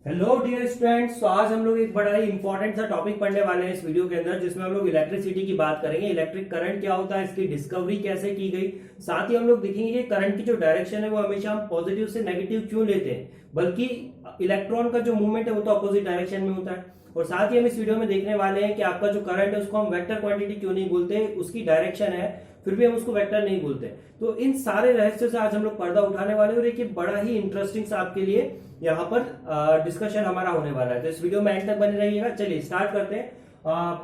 Hello dear students. तो आज हम लोग एक बड़ा ही इंपॉर्टेंट सा टॉपिक पढ़ने वाले हैं इस वीडियो के अंदर, जिसमें हम लोग इलेक्ट्रिसिटी की बात करेंगे। इलेक्ट्रिक करंट क्या होता है, इसकी डिस्कवरी कैसे की गई, साथ ही हम लोग देखेंगे कि करंट की जो डायरेक्शन है वो हमेशा हम पॉजिटिव से नेगेटिव क्यों लेते हैं, बल्कि इलेक्ट्रॉन का जो मूवमेंट है वो तो अपोजिट डायरेक्शन में होता है। और साथ ही हम इस वीडियो में देखने वाले हैं कि आपका जो करंट है उसको हम वेक्टर क्वांटिटी क्यों नहीं बोलते, उसकी डायरेक्शन है फिर भी हम उसको वेक्टर नहीं बोलते। तो इन सारे रहस्यों से आज हम लोग पर्दा उठाने वाले हैं और एक बड़ा ही इंटरेस्टिंग सा आपके लिए यहाँ पर डिस्कशन हमारा होने वाला है। तो इस वीडियो में एंड तक बने रहिएगा। चलिए स्टार्ट करते हैं।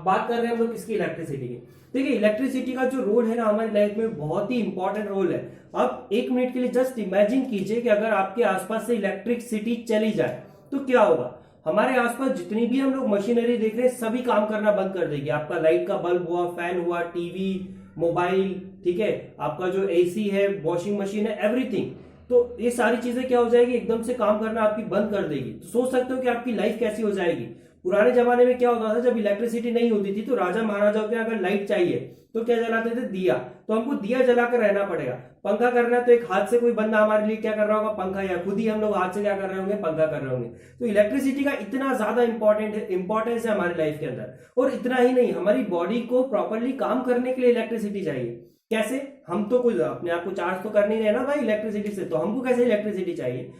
बात कर रहे हैं हम लोग किसकी, इलेक्ट्रिसिटी की। देखिए इलेक्ट्रिसिटी का जो रोल है ना हमारी लाइफ में बहुत ही इंपॉर्टेंट रोल है। अब एक मिनट के लिए जस्ट इमेजिन कीजिए कि अगर आपके आसपास से इलेक्ट्रिसिटी चली जाए तो क्या होगा। हमारे आसपास जितनी भी हम लोग मशीनरी देख रहे हैं सभी काम करना बंद कर देगी। आपका लाइट का बल्ब हुआ, फैन हुआ, टीवी, मोबाइल, ठीक है, आपका जो एसी है, वॉशिंग मशीन है, एवरीथिंग। तो ये सारी चीजें क्या हो जाएगी, एकदम से काम करना आपकी बंद कर देगी। तो सोच सकते हो कि आपकी लाइफ कैसी हो जाएगी। पुराने जमाने में क्या होता था, जब इलेक्ट्रिसिटी नहीं होती थी तो राजा महाराजाओं के अगर लाइट चाहिए तो क्या जलाते थे, दिया। तो हमको दिया जलाकर रहना पड़ेगा। पंखा करना है तो एक हाथ से कोई बंदा हमारे लिए क्या कर रहा होगा, पंखा, या खुद ही हम लोग हाथ से क्या कर रहे होंगे, पंखा कर रहे होंगे। तो इलेक्ट्रिसिटी का इतना ज्यादा इंपॉर्टेंस है हमारी लाइफ के अंदर। और इतना ही नहीं, हमारी बॉडी को प्रॉपरली काम करने के लिए इलेक्ट्रिसिटी चाहिए। कैसे, हम तो कुछ अपने आप को चार्ज तो कर नहीं रहे ना भाई इलेक्ट्रिसिटी से, तो हमको कैसे इलेक्ट्रिसिटी चाहिए।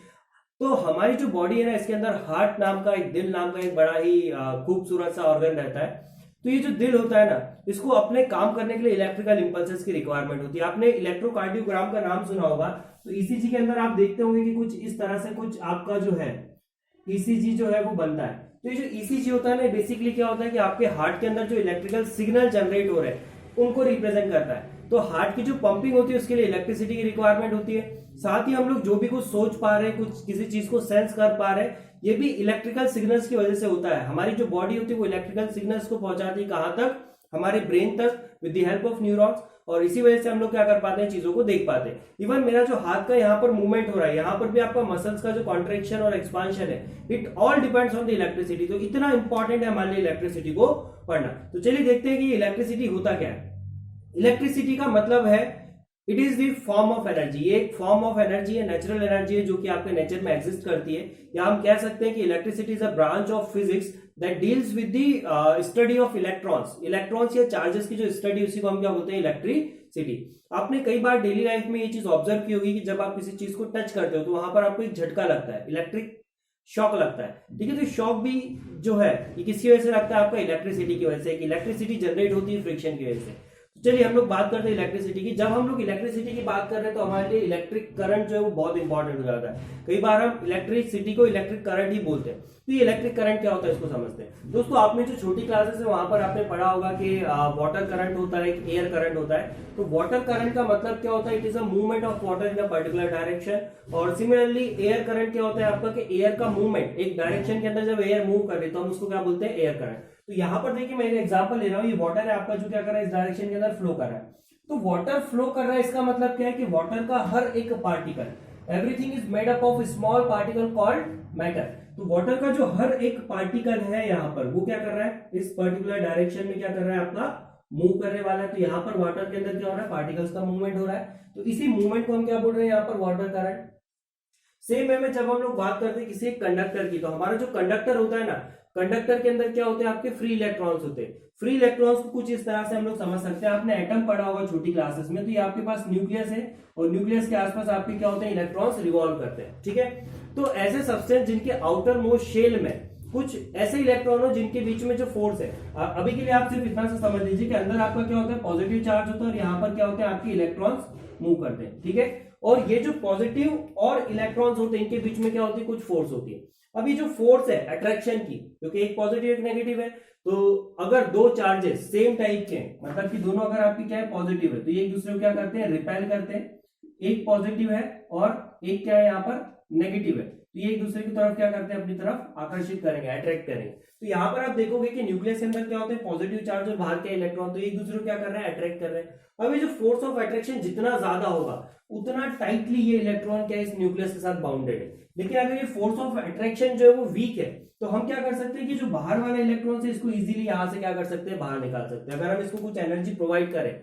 तो हमारी जो बॉडी है ना, इसके अंदर हार्ट नाम का, एक दिल नाम का एक बड़ा ही खूबसूरत सा ऑर्गन रहता है। तो ये जो दिल होता है ना, इसको अपने काम करने के लिए इलेक्ट्रिकल इंपल्सेस की रिक्वायरमेंट होती है। आपने इलेक्ट्रोकार्डियोग्राम का नाम सुना होगा। तो ईसीजी के अंदर आप देखते होंगे कि कुछ इस तरह से कुछ आपका जो है ईसीजी जो है वो बनता है। तो ये जो ईसीजी होता है ना, बेसिकली क्या होता है कि आपके हार्ट के अंदर जो इलेक्ट्रिकल सिग्नल जनरेट हो रहे हैं उनको रिप्रेजेंट करता है। तो हार्ट की जो पंपिंग होती है उसके लिए इलेक्ट्रिसिटी की रिक्वायरमेंट होती है। साथ ही हम लोग जो भी कुछ सोच पा रहे हैं, कुछ किसी चीज को सेंस कर पा रहे हैं, ये भी इलेक्ट्रिकल सिग्नल्स की वजह से होता है। हमारी जो बॉडी होती है वो इलेक्ट्रिकल सिग्नल्स को पहुंचाती है कहां तक, हमारे ब्रेन तक, with the help of neurons. और इसी वजह से हम लोग क्या कर पाते हैं, चीजों को देख पाते हैं। इवन मेरा जो हाथ का यहाँ पर मूवमेंट हो रहा है, यहाँ पर भी आपका मसल्स का जो कॉन्ट्रेक्शन और एक्सपांशन है, it all depends on the electricity. तो इतना इंपॉर्टेंट है हमारे लिए इलेक्ट्रिसिटी को पढ़ना। तो चलिए देखते हैं कि इलेक्ट्रिसिटी होता क्या है। इलेक्ट्रिसिटी का मतलब है it is the form of energy. ये एक फॉर्म ऑफ एनर्जी है, नेचुरल एनर्जी है जो कि आपके नेचर में एग्जिस्ट करती है। या हम कह सकते हैं कि electricity is a branch of physics that deals with the study of electrons. Electrons या चार्जेस की जो स्टडी, उसी को हम क्या बोलते हैं, इलेक्ट्रिसिटी। आपने कई बार डेली लाइफ में ये चीज ऑब्जर्व की होगी कि जब आप किसी चीज को टच करते हो तो वहां पर आपको एक झटका लगता है, इलेक्ट्रिक शॉक लगता है। ठीक है, तो शॉक भी जो है ये किसकी वजह से लगता है, आपका इलेक्ट्रिसिटी की वजह से। इलेक्ट्रिसिटी जनरेट होती है फ्रिक्शन की वजह से। चलिए हम लोग बात करते हैं इलेक्ट्रिसिटी की। जब हम लोग इलेक्ट्रिसिटी की बात कर रहे हैं तो हमारे लिए इलेक्ट्रिक करंट जो है वो बहुत इंपॉर्टेंट हो जाता है। कई बार हम इलेक्ट्रिसिटी को इलेक्ट्रिक करंट ही बोलते हैं। तो ये इलेक्ट्रिक करंट क्या होता है इसको समझते हैं। दोस्तों आपने जो छोटी क्लासेस है वहां पर आपने पढ़ा होगा कि वाटर करंट होता है, एक एयर करंट होता है। तो वाटर करंट का मतलब क्या होता है, it is a movement of water in a particular direction. और सिमिलरली एयर करंट क्या होता है आपका, कि एयर का मूवमेंट एक डायरेक्शन के अंदर जब एयर मूव कर रही है तो हम उसको क्या बोलते हैं, एयर करंट। तो यहां पर देखिए मैं एग्जांपल ले रहा हूं, ये वाटर है आपका जो क्या कर रहा है, इस डायरेक्शन के अंदर फ्लो कर रहा है। तो वाटर फ्लो कर रहा है, इसका मतलब क्या है कि वाटर का हर एक particle, everything is made up of small particle called matter. तो वाटर का जो हर एक पार्टिकल है यहाँ पर वो क्या कर रहा है, इस पर्टिकुलर डायरेक्शन में क्या कर रहा है, आपका मूव करने वाला है। तो यहाँ पर वाटर के अंदर क्या हो रहा है, पार्टिकल्स का मूवमेंट हो रहा है। तो इसी मूवमेंट को हम क्या बोल रहे हैं यहाँ पर, वाटर करंट। सेम वे में जब हम लोग बात करते हैं किसी एक कंडक्टर की, तो हमारा जो कंडक्टर होता है ना, कंडक्टर के अंदर क्या होते हैं, आपके फ्री इलेक्ट्रॉन्स होते हैं। फ्री इलेक्ट्रॉन्स को कुछ इस तरह से हम लोग समझ सकते हैं। आपने एटम पढ़ा होगा छोटी क्लासेस में। तो ये आपके पास न्यूक्लियस है और न्यूक्लियस के आसपास आपके क्या होते हैं, इलेक्ट्रॉन्स रिवॉल्व करते हैं। ठीक है, तो ऐसे सब्सटेंस जिनके आउटर मोस्ट शेल में कुछ ऐसे इलेक्ट्रॉन हो जिनके बीच में जो फोर्स है, अभी के लिए आप सिर्फ इतना से समझ लीजिए कि अंदर आपका क्या होता है, पॉजिटिव चार्ज होता है और यहाँ पर क्या होता है, आपके इलेक्ट्रॉन्स मूव करते हैं। ठीक है, और ये जो पॉजिटिव और इलेक्ट्रॉन्स होते हैं इनके बीच में क्या होती है, कुछ फोर्स होती है। अभी जो फोर्स है अट्रैक्शन की, क्योंकि एक पॉजिटिव एक नेगेटिव है, तो अगर दो चार्जेस सेम टाइप के हैं, मतलब कि दोनों अगर आपकी क्या है, पॉजिटिव है, तो ये एक दूसरे को क्या करते हैं, रिपेल करते हैं। एक पॉजिटिव है और एक क्या है यहाँ पर, नेगेटिव है, तो ये एक दूसरे की तरफ क्या करते हैं, अपनी तरफ आकर्षित करेंगे, अट्रैक्ट करेंगे। तो यहाँ पर आप देखोगे कि न्यूक्लियस के अंदर क्या होते हैं, पॉजिटिव चार्ज और बाहर के इलेक्ट्रॉन, तो एक दूसरे को क्या कर रहे हैं, अट्रैक्ट कर रहे हैं। अब ये जो फोर्स ऑफ अट्रैक्शन जितना ज्यादा होगा उतना टाइटली ये इलेक्ट्रॉन क्या है, इस न्यूक्लियस के साथ बाउंडेड है। लेकिन अगर ये फोर्स ऑफ अट्रैक्शन जो है वो वीक है, तो हम क्या कर सकते हैं कि जो बाहर वाला इलेक्ट्रॉन है इसको इजीली यहां से क्या कर सकते हैं, बाहर निकाल सकते हैं। अगर हम इसको कुछ एनर्जी प्रोवाइड करें,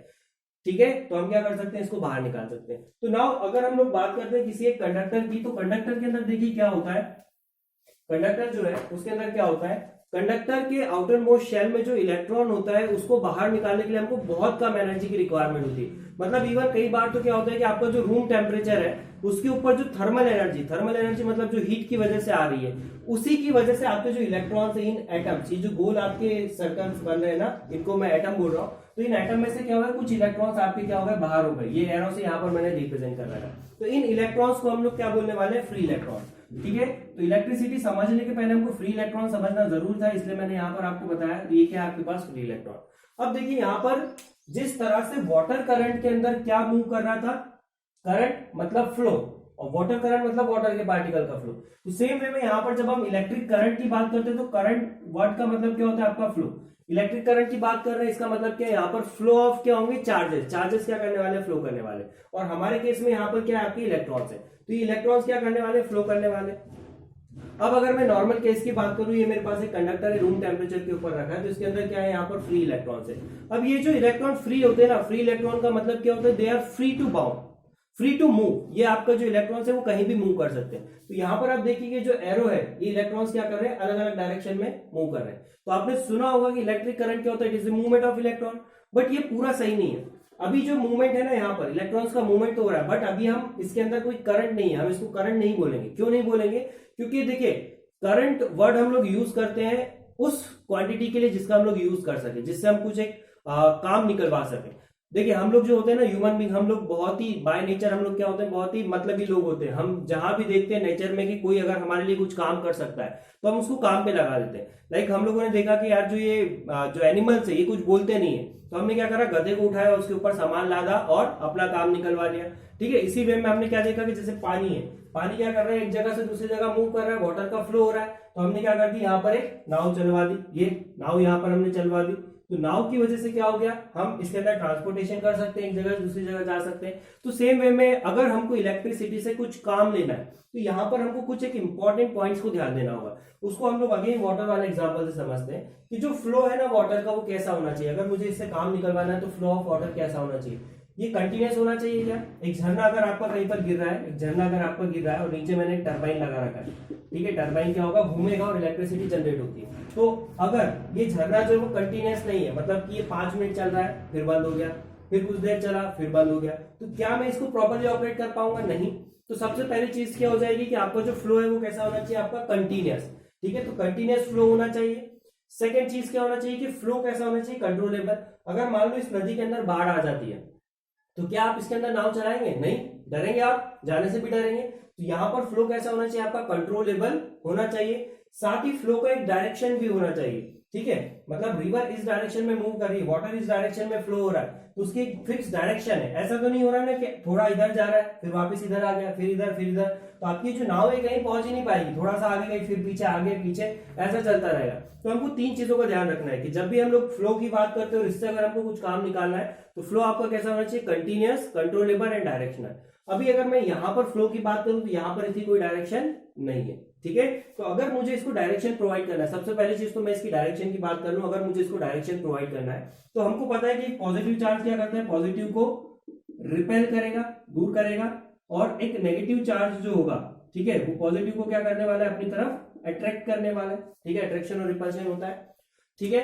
ठीक है, तो हम क्या कर सकते हैं, इसको बाहर निकाल सकते हैं। तो नाउ अगर हम लोग बात करते हैं किसी एक कंडक्टर की, तो कंडक्टर के अंदर देखिए क्या होता है, कंडक्टर जो है उसके अंदर क्या होता है, कंडक्टर के आउटर मोस्ट शेल में जो इलेक्ट्रॉन होता है उसको बाहर निकालने के लिए हमको बहुत कम एनर्जी की रिक्वायरमेंट होती है। मतलब इवन कई बार तो क्या होता है कि आपका जो रूम टेम्परेचर है उसके ऊपर जो थर्मल एनर्जी मतलब जो हीट की वजह से आ रही है, उसी की वजह से आपके जो इलेक्ट्रॉन्स इन एटम्स, ये जो गोल आपके सर्कल्स बन रहे हैं ना, इनको मैं एटम बोल रहा हूँ, तो इन एटम में से क्या होगा, कुछ इलेक्ट्रॉन्स आपके क्या हो गए, बाहर हो गए। ये एरो से यहाँ पर मैंने रिप्रेजेंट कर रखा है। तो इन इलेक्ट्रॉन्स को हम लोग क्या बोलने वाले हैं, फ्री इलेक्ट्रॉन। ठीक है, तो इलेक्ट्रिसिटी समझने के पहले हमको फ्री इलेक्ट्रॉन समझना जरूर था, इसलिए मैंने यहाँ पर आपको बताया ये क्या है आपके पास फ्री इलेक्ट्रॉन। अब देखिए यहाँ पर जिस तरह से वाटर करंट के अंदर क्या मूव कर रहा था, करंट मतलब फ्लो, और वाटर करंट मतलब वाटर के पार्टिकल का फ्लो। तो सेम वे में यहाँ पर जब हम इलेक्ट्रिक करंट की बात करते हैं तो करंट वर्ड का मतलब क्या होता है आपका फ्लो। इलेक्ट्रिक करंट की बात कर रहे हैं, इसका मतलब क्या है, यहाँ पर फ्लो ऑफ क्या होंगे, चार्जेस क्या करने वाले, फ्लो करने वाले। और हमारे केस में यहाँ पर क्या है, आपके इलेक्ट्रॉन्स है, तो ये इलेक्ट्रॉन्स क्या करने वाले, फ्लो करने वाले। अब अगर मैं नॉर्मल केस की बात करूं, ये मेरे पास एक कंडक्टर है, रूम टेम्परेचर के ऊपर रखा है, तो इसके अंदर क्या है, यहाँ पर फ्री इलेक्ट्रॉन्स है। अब ये जो इलेक्ट्रॉन फ्री होते हैं ना, फ्री इलेक्ट्रॉन का मतलब क्या होता है, they are free to bound, free to move. ये आपका जो इलेक्ट्रॉन्स है वो कहीं भी मूव कर सकते हैं। तो यहाँ पर आप देखिए जो एरो है, ये इलेक्ट्रॉन्स क्या कर रहे हैं, अलग अलग डायरेक्शन में मूव कर रहे हैं। तो आपने सुना होगा कि इलेक्ट्रिक करंट क्या होता है, it is movement of electron, but ये पूरा सही नहीं है। अभी जो मूवमेंट है ना, यहाँ पर इलेक्ट्रॉन्स का मूवमेंट तो हो रहा है, बट अभी हम इसके अंदर कोई करंट नहीं है, हम इसको करंट नहीं बोलेंगे। क्यों नहीं बोलेंगे, क्योंकि देखिए करंट वर्ड हम लोग यूज करते हैं उस क्वांटिटी के लिए जिसका हम लोग यूज कर सके, जिससे हम कुछ एक काम निकलवा सके। देखिए हम लोग जो होते हैं ना, ह्यूमन बींग, हम लोग बहुत ही बाय नेचर हम लोग क्या होते हैं, बहुत ही मतलबी लोग होते हैं। हम जहां भी देखते हैं नेचर में कि कोई अगर हमारे लिए कुछ काम कर सकता है तो हम उसको काम पे लगा देते हैं। लाइक हम लोगों ने देखा कि यार जो एनिमल्स है ये कुछ बोलते नहीं है, तो हमने क्या करा, गधे को उठाया, उसके ऊपर सामान लादा और अपना काम निकलवा लिया। ठीक है, इसी वे में हमने क्या देखा कि जैसे पानी है, पानी क्या कर रहा है, एक जगह से दूसरी जगह मूव कर रहा है, वाटर का फ्लो हो रहा है, तो हमने क्या कर दी, यहाँ पर एक नाव चलवा दी। ये नाव यहाँ पर हमने चलवा दी, तो नाव की वजह से क्या हो गया, हम इसके अंदर ट्रांसपोर्टेशन कर सकते हैं, एक जगह से दूसरी जगह जा सकते हैं। तो सेम वे में अगर हमको इलेक्ट्रिसिटी से कुछ काम लेना है तो यहाँ पर हमको कुछ एक इंपॉर्टेंट पॉइंट्स को ध्यान देना होगा। उसको हम लोग अगेन वाटर वाले एग्जांपल से समझते हैं कि जो फ्लो है ना वाटर का, वो कैसा होना चाहिए। अगर मुझे इससे काम निकलवाना है तो फ्लो ऑफ वाटर कैसा होना चाहिए, ये कंटिन्यूअस होना चाहिए क्या। एक झरना अगर आपका कहीं पर गिर रहा है, एक झरना अगर आपका गिर रहा है और नीचे मैंने टरबाइन लगा रखा है, ठीक है, टरबाइन क्या होगा, घूमेगा और इलेक्ट्रिसिटी जनरेट होती है। तो अगर ये झरना जो है वो कंटिन्यूअस नहीं है, मतलब कि ये 5 मिनट चल रहा है फिर बंद हो गया, फिर कुछ देर चला फिर बंद हो गया, तो क्या मैं इसको प्रॉपर्ली ऑपरेट कर पाऊंगा, नहीं। तो सबसे पहली चीज क्या हो जाएगी कि आपका जो फ्लो है वो कैसा होना चाहिए, आपका कंटिन्यूअस। ठीक है, तो कंटिन्यूअस फ्लो होना चाहिए। सेकेंड चीज क्या होना चाहिए कि फ्लो कैसा होना चाहिए, कंट्रोलेबल। अगर मान लो इस नदी के अंदर बाढ़ आ जाती है तो क्या आप इसके अंदर नाव चलाएंगे, नहीं, डरेंगे, आप जाने से भी डरेंगे। तो यहाँ पर फ्लो कैसा होना चाहिए, आपका कंट्रोलेबल होना चाहिए। साथ ही फ्लो का एक डायरेक्शन भी होना चाहिए। ठीक है, मतलब रिवर इस डायरेक्शन में मूव कर रही है, वाटर इस डायरेक्शन में फ्लो हो रहा है, तो उसकी एक फिक्स डायरेक्शन है। ऐसा तो नहीं हो रहा है ना कि थोड़ा इधर जा रहा है फिर वापस इधर आ गया, फिर इधर फिर इधर, तो आपकी जो नाव है कहीं पहुंच ही नहीं पाएगी, थोड़ा सा आगे गई फिर पीछे, आगे पीछे, ऐसा चलता रहेगा। तो हमको 3 चीजों का ध्यान रखना है कि जब भी हम लोग फ्लो की बात करते हैं और इससे अगर हमको कुछ काम निकालना है तो फ्लो आपका कैसा होना चाहिए, कंटिन्यूअस, कंट्रोलेबल एंड डायरेक्शनल। अभी अगर मैं यहाँ पर फ्लो की बात करूं तो यहाँ पर इसकी कोई डायरेक्शन नहीं है। ठीक है, तो अगर मुझे इसको डायरेक्शन प्रोवाइड करना है, सबसे पहली चीज तो मैं इसकी डायरेक्शन की बात कर लूं। अगर मुझे इसको डायरेक्शन प्रोवाइड करना है तो हमको पता है कि पॉजिटिव चार्ज क्या करता है, पॉजिटिव को रिपेल करेगा, दूर करेगा, और एक नेगेटिव चार्ज जो होगा, ठीक है, वो पॉजिटिव को क्या करने वाला है, अपनी तरफ अट्रैक्ट करने वाला है। ठीक है, अट्रैक्शन और रिपल्शन होता है। ठीक है,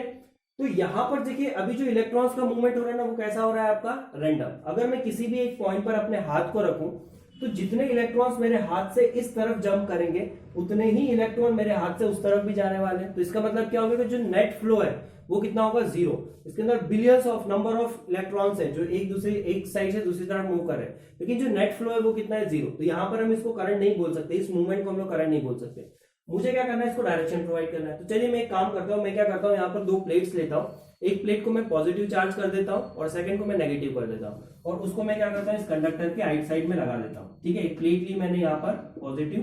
तो यहां पर देखिए अभी जो इलेक्ट्रॉन्स का मूवमेंट हो रहा है ना, वो कैसा हो रहा है आपका, रैंडम। अगर मैं किसी भी एक पॉइंट पर अपने हाथ को रखूं तो जितने इलेक्ट्रॉन्स मेरे हाथ से इस तरफ जंप करेंगे उतने ही इलेक्ट्रॉन मेरे हाथ से उस तरफ भी जाने वाले हैं। तो इसका मतलब क्या होगा कि जो नेट फ्लो है वो कितना होगा, 0। इसके अंदर billions of number of electrons है जो एक साइड से दूसरी तरफ मूव कर रहे हैं, लेकिन जो नेट फ्लो है वो कितना है, 0। तो यहाँ पर हम इसको करंट नहीं बोल सकते, इस मूवमेंट को हम लोग करंट नहीं बोल सकते। मुझे क्या करना है, इसको डायरेक्शन प्रोवाइड करना है। तो चलिए मैं एक काम करता हूँ, मैं क्या करता हूँ, यहाँ पर 2 प्लेट्स लेता हूँ। एक प्लेट को मैं पॉजिटिव चार्ज कर देता हूँ और सेकंड को मैं नेगेटिव कर देता हूँ, और उसको मैं क्या करता हूँ, इस कंडक्टर के राइट साइड में लगा देता हूँ। ठीक है, एक प्लेट ली मैंने यहाँ पर पॉजिटिव,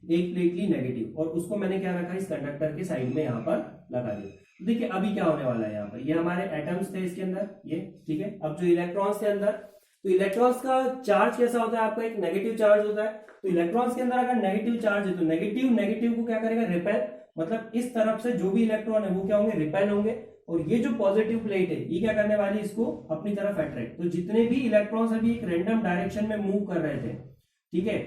एक प्लेट ली नेगेटिव, और उसको मैंने क्या रखा, इस कंडक्टर के साइड में यहाँ पर लगा दिया। देखिए अभी क्या होने वाला है, यहाँ पर ये हमारे एटम्स थे इसके अंदर, ये ठीक है। अब जो इलेक्ट्रॉन्स के अंदर, तो इलेक्ट्रॉन्स का चार्ज कैसा होता है, आपका एक नेगेटिव चार्ज होता है। तो इलेक्ट्रॉन्स के अंदर अगर नेगेटिव चार्ज है तो नेगेटिव को क्या करेगा, रिपेल, मतलब इस तरफ से जो भी इलेक्ट्रॉन है वो क्या होंगे, रिपेल होंगे, और ये जो पॉजिटिव प्लेट है ये क्या करने वाली है, इसको अपनी तरफ अट्रैक्ट। तो जितने भी इलेक्ट्रॉन्स अभी एक रैंडम डायरेक्शन में मूव कर रहे थे, ठीक है,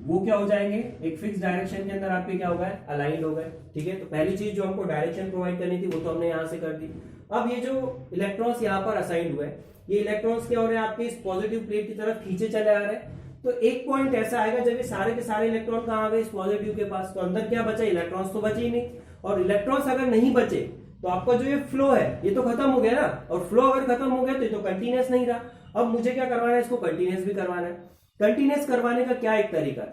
वो क्या हो जाएंगे, एक फिक्स डायरेक्शन के अंदर आपके क्या हो गए, अलाइंड हो गए। ठीक है, तो पहली चीज जो हमको डायरेक्शन प्रोवाइड करनी थी वो तो हमने यहां से कर दी। अब ये जो इलेक्ट्रॉन्स यहाँ पर असाइंड हुए, ये इलेक्ट्रॉन्स क्या हो रहे हैं आपके इस पॉजिटिव प्लेट की तरफ खींचे चले आ रहे हैं। तो एक पॉइंट ऐसा आएगा जब ये सारे के सारे इलेक्ट्रॉन कहाँ आ गए, इस पॉजिटिव के पास, तो अंदर क्या बचा, इलेक्ट्रॉन्स तो बचे ही नहीं। और इलेक्ट्रॉन्स अगर नहीं बचे तो आपका जो ये फ्लो है ये तो खत्म हो गया ना, और फ्लो अगर खत्म हो गया तो ये तो कंटिन्यूस नहीं रहा। अब मुझे क्या करवाना है, इसको कंटिन्यूस भी करवाना है। कंटिन्यूस करवाने का क्या एक तरीका,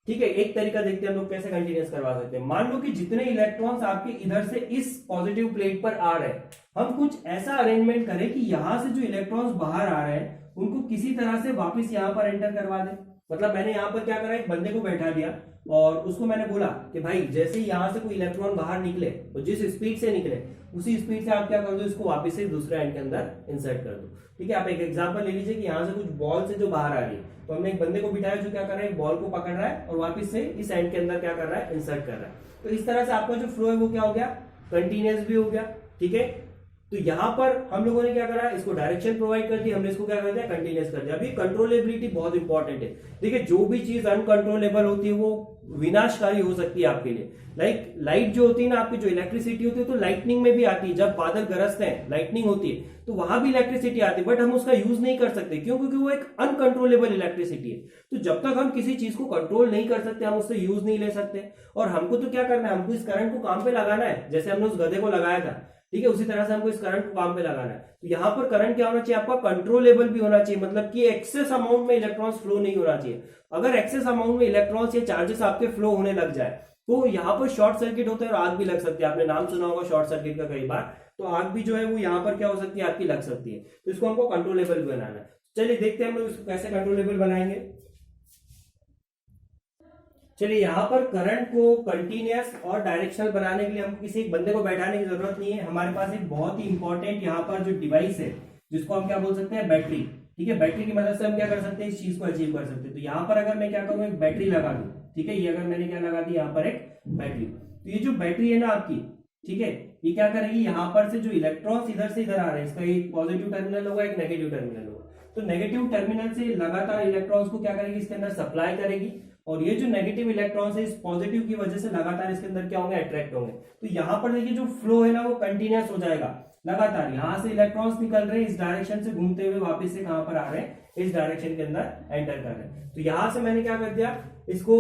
ठीक है, एक तरीका देखते हैं हम लोग कैसे कंटिन्यूस करवा सकते हैं। मान लो कि जितने इलेक्ट्रॉन्स आपके इधर से इस पॉजिटिव प्लेट पर आ रहे हैं, हम कुछ ऐसा अरेंजमेंट करें कि यहां से जो इलेक्ट्रॉन्स बाहर आ रहे हैं उनको किसी तरह से वापस यहां पर एंटर करवा दें। मतलब मैंने यहां पर क्या करा, एक बंदे को बैठा दिया और उसको मैंने बोला कि भाई जैसे ही यहां से कोई इलेक्ट्रॉन बाहर निकले तो जिस स्पीड से निकले उसी स्पीड से आप क्या कर दो, इसको वापस से दूसरे एंड के अंदर इंसर्ट कर दो। ठीक है, आप एक एग्जांपल ले लीजिए कि यहां से कुछ बॉल से जो बाहर आ रही है, तो हमने एक बंदे को बिठाया जो क्या कर रहा है, बॉल को पकड़ रहा है और वापस से इस एंड के अंदर क्या कर रहा है, इंसर्ट कर रहा है। तो इस तरह से आपका जो फ्लो है वो क्या हो गया, कंटिन्यूस भी हो गया। ठीक है, तो यहां पर हम लोगों ने क्या करा, इसको डायरेक्शन प्रोवाइड कर दी, हमने इसको क्या कर दिया, कंटिन्यूस कर दिया। अभी कंट्रोलेबिलिटी बहुत इंपॉर्टेंट है। देखिए, जो भी चीज अनकंट्रोलेबल होती है वो विनाशकारी हो सकती है आपके लिए। लाइक लाइट जो होती है ना आपकी, जो इलेक्ट्रिसिटी होती है तो लाइटनिंग में भी आती है। जब बादल गरजते हैं, लाइटनिंग होती है तो वहां भी इलेक्ट्रिसिटी आती है, बट हम उसका यूज नहीं कर सकते। क्यों? क्योंकि वो एक अनकंट्रोलेबल इलेक्ट्रिसिटी है। तो जब तक हम किसी चीज को कंट्रोल नहीं कर सकते, हम उससे यूज नहीं ले सकते। और हमको तो क्या करना है, हमको इस करंट को काम पे लगाना है, जैसे हमने उस गधे को लगाया था। ठीक है, उसी तरह से हमको इस करंट को काम पे लगाना है। तो यहां पर करंट क्या होना चाहिए, आपका कंट्रोलेबल भी होना चाहिए, मतलब कि एक्सेस अमाउंट में इलेक्ट्रॉन्स फ्लो नहीं होना चाहिए। अगर एक्सेस अमाउंट में इलेक्ट्रॉन्स या चार्जेस आपके फ्लो होने लग जाए तो यहाँ पर शॉर्ट सर्किट होता है और आग भी लग सकती है। आपने नाम सुना होगा शॉर्ट सर्किट का कई बार, तो आग भी जो है वो यहाँ पर क्या हो सकती है, आपकी लग सकती है। तो इसको हमको कंट्रोलेबल बनाना है। चलिए देखते हैं हम लोग इसको कैसे कंट्रोलेबल बनाएंगे। चलिए, यहाँ पर करंट को कंटिन्यूअस और डायरेक्शनल बनाने के लिए हमको किसी एक बंदे को बैठाने की जरूरत नहीं है। हमारे पास एक बहुत ही इंपॉर्टेंट यहाँ पर जो डिवाइस है जिसको हम क्या बोल सकते हैं, बैटरी। ठीक है, बैटरी की मदद से हम क्या कर सकते हैं, इस चीज को अचीव कर सकते हैं। तो यहाँ पर अगर मैं क्या करूँ, एक बैटरी लगा दूं। ठीक है, ये अगर मैंने क्या लगा दी, यहाँ पर एक बैटरी, तो ये जो बैटरी है ना आपकी, ठीक है, ये क्या करेगी, यहाँ पर से जो इलेक्ट्रॉन्स इधर से इधर आ रहे हैं, इसका एक पॉजिटिव टर्मिनल होगा, एक नेगेटिव टर्मिनल होगा। तो नेगेटिव टर्मिनल से लगातार इलेक्ट्रॉन्स को क्या करेगी, इसके अंदर सप्लाई करेगी। और ये जो नेगेटिव इलेक्ट्रॉन्स है इस पॉजिटिव की वजह से लगातार इसके अंदर क्या होंगे, अट्रैक्ट होंगे। तो यहाँ पर देखिए जो फ्लो है ना वो कंटिन्यूअस हो जाएगा लगातार। यहाँ से इलेक्ट्रॉन्स निकल रहे हैं, इस डायरेक्शन से घूमते हुए वापस से कहां पर आ रहे हैं, इस डायरेक्शन के अंदर एंटर कर रहे हैं। तो यहां से मैंने क्या कर दिया, इसको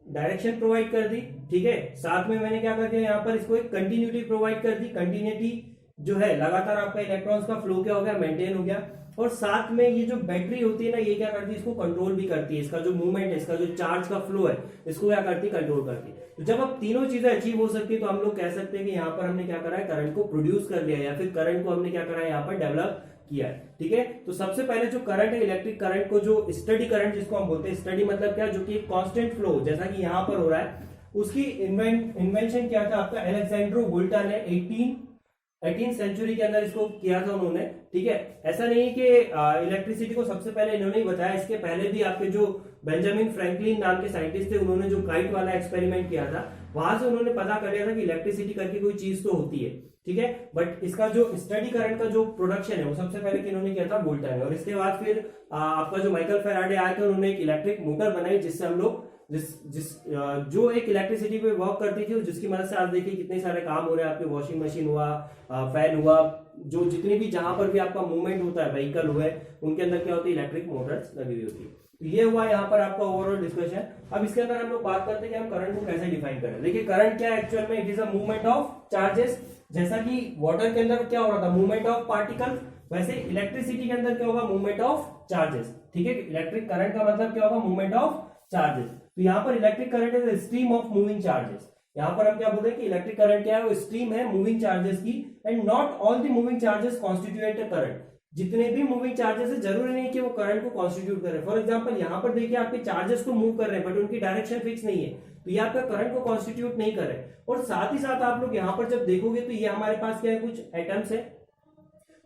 डायरेक्शन प्रोवाइड कर दी। ठीक है, साथ में मैंने क्या कर दिया, यहाँ पर इसको एक कंटिन्यूटी प्रोवाइड कर दी। कंटिन्यूटी जो है लगातार आपका इलेक्ट्रॉन्स का फ्लो क्या हो गया, मेंटेन हो गया। और साथ में ये जो बैटरी होती है ना, ये क्या करती है, इसको कंट्रोल भी करती है। इसका जो मूवमेंट है, इसका जो चार्ज का फ्लो है, इसको क्या करती है, कंट्रोल करती है। तो जब अब तीनों चीजें अचीव हो सकती है तो हम लोग कह सकते हैं कि यहाँ पर हमने क्या करा है, करंट को प्रोड्यूस कर लिया, या फिर करंट को हमने क्या करा है, यहाँ पर डेवलप किया है। ठीक है, तो सबसे पहले जो करंट है, इलेक्ट्रिक करंट को, जो स्टडी करंट जिसको हम बोलते हैं, स्टडी मतलब क्या, जो कि एक कांस्टेंट फ्लो जैसा कि यहाँ पर हो रहा है, उसकी इन्वेंशन क्या था आपका, अलेक्जेंड्रो वोल्टा ने 18th सेंचुरी के अंदर इसको किया था उन्होंने। ठीक है, ऐसा नहीं कि इलेक्ट्रिसिटी को सबसे पहले इन्होंने ही बताया, इसके पहले भी आपके जो बेंजामिन फ्रैंकलिन नाम के साइंटिस्ट थे, उन्होंने जो काइट वाला एक्सपेरिमेंट किया था, वहां से उन्होंने पता कर लिया था कि इलेक्ट्रिसिटी करके कोई चीज तो होती है। ठीक है, बट इसका जो स्टडी करंट का जो प्रोडक्शन है वो सबसे पहले किन्होंने किया था, वोल्टा ने। और इसके बाद फिर आपका जो माइकल फैराडे आए थे, उन्होंने एक इलेक्ट्रिक मोटर बनाई, जिससे हम लोग जो एक इलेक्ट्रिसिटी पे वर्क करती थी, जिसकी मदद से आज देखिए कितने सारे काम हो रहे हैं आपके, वॉशिंग मशीन हुआ, फैन हुआ, जो जितनी भी जहां पर भी आपका मूवमेंट होता है, व्हीकल हुए, उनके अंदर क्या होती है, इलेक्ट्रिक मोटर्स लगी हुई होती है। तो ये हुआ यहाँ पर आपका ओवरऑल डिस्कशन। अब इसके अंदर हम लोग बात करते हैं कि हम करंट को कैसे डिफाइन करें। देखिए, करंट क्या है एक्चुअल में, it is a movement of charges. जैसा कि वाटर के अंदर क्या हो रहा था, मूवमेंट ऑफ पार्टिकल, वैसे इलेक्ट्रिसिटी के अंदर क्या होगा, मूवमेंट ऑफ चार्जेस। ठीक है, इलेक्ट्रिक करंट का मतलब क्या होगा, मूवमेंट ऑफ चार्जेस। तो यहाँ पर electric current is stream of moving charges. यहाँ पर हम क्या बोल रहे हैं कि इलेक्ट्रिक करंट क्या है, वो स्ट्रीम है मूविंग चार्जेस की। And not all the moving charges constitute a current. जितने भी मूविंग चार्जेस है, जरूरी नहीं कि वो करंट को कॉन्स्टिट्यूट करें। फॉर एग्जांपल यहाँ पर देखिए आपके चार्जेस तो मूव कर रहे हैं, बट उनकी डायरेक्शन फिक्स नहीं है, तो ये आपका करंट को कॉन्स्टिट्यूट नहीं करे। और साथ ही साथ आप लोग यहाँ पर जब देखोगे तो ये हमारे पास क्या है, कुछ एटम्स है।